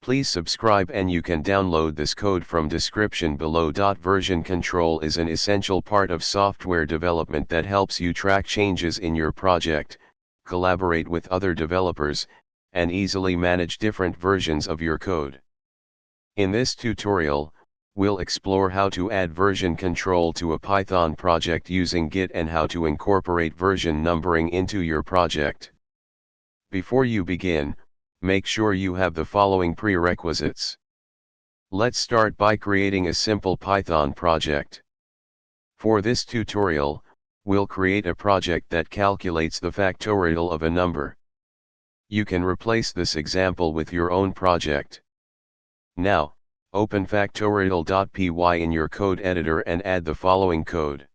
Please subscribe and you can download this code from description below. Version control is an essential part of software development that helps you track changes in your project, collaborate with other developers, and easily manage different versions of your code. In this tutorial, we'll explore how to add version control to a Python project using Git and how to incorporate version numbering into your project. Before you begin, make sure you have the following prerequisites. Let's start by creating a simple Python project. For this tutorial, we'll create a project that calculates the factorial of a number. You can replace this example with your own project. Now, open factorial.py in your code editor and add the following code.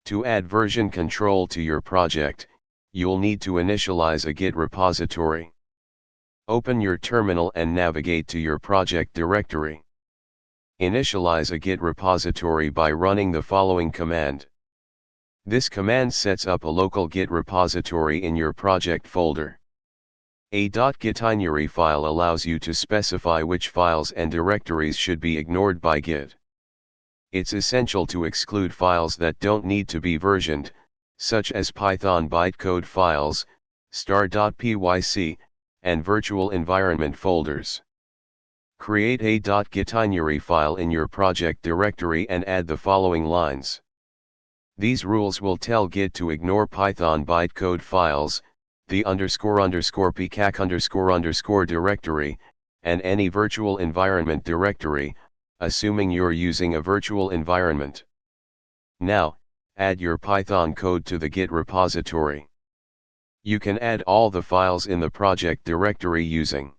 To add version control to your project, you'll need to initialize a Git repository. Open your terminal and navigate to your project directory. Initialize a Git repository by running the following command. This command sets up a local Git repository in your project folder. A .gitinerary file allows you to specify which files and directories should be ignored by Git. It's essential to exclude files that don't need to be versioned, such as Python bytecode files, star.pyc, and virtual environment folders. Create a .gitinerary file in your project directory and add the following lines. These rules will tell Git to ignore Python bytecode files, the __pcac_ directory, and any virtual environment directory, assuming you're using a virtual environment. Now, add your Python code to the Git repository. You can add all the files in the project directory using.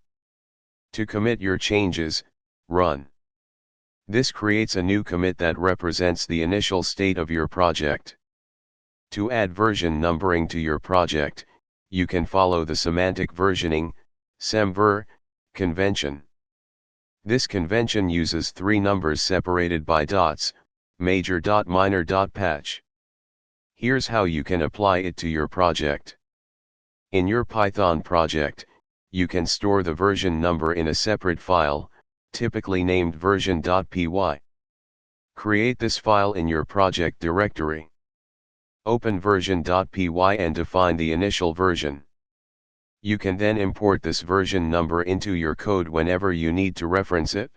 To commit your changes, run. This creates a new commit that represents the initial state of your project. To add version numbering to your project, you can follow the semantic versioning (semver) convention. This convention uses three numbers separated by dots, major. Minor. Patch. Here's how you can apply it to your project. In your Python project, you can store the version number in a separate file, typically named version.py. Create this file in your project directory. Open version.py and define the initial version. You can then import this version number into your code whenever you need to reference it.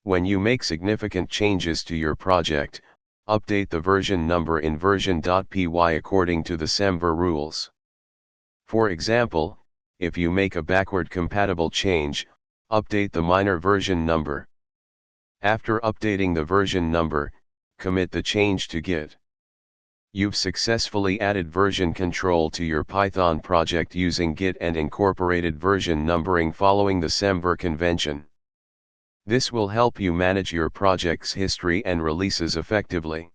When you make significant changes to your project, update the version number in version.py according to the semver rules. For example, if you make a backward compatible change, update the minor version number. After updating the version number, commit the change to Git. You've successfully added version control to your Python project using Git and incorporated version numbering following the semver convention. This will help you manage your project's history and releases effectively.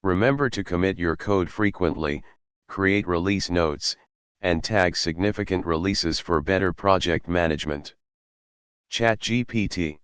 Remember to commit your code frequently, create release notes, and tag significant releases for better project management. ChatGPT.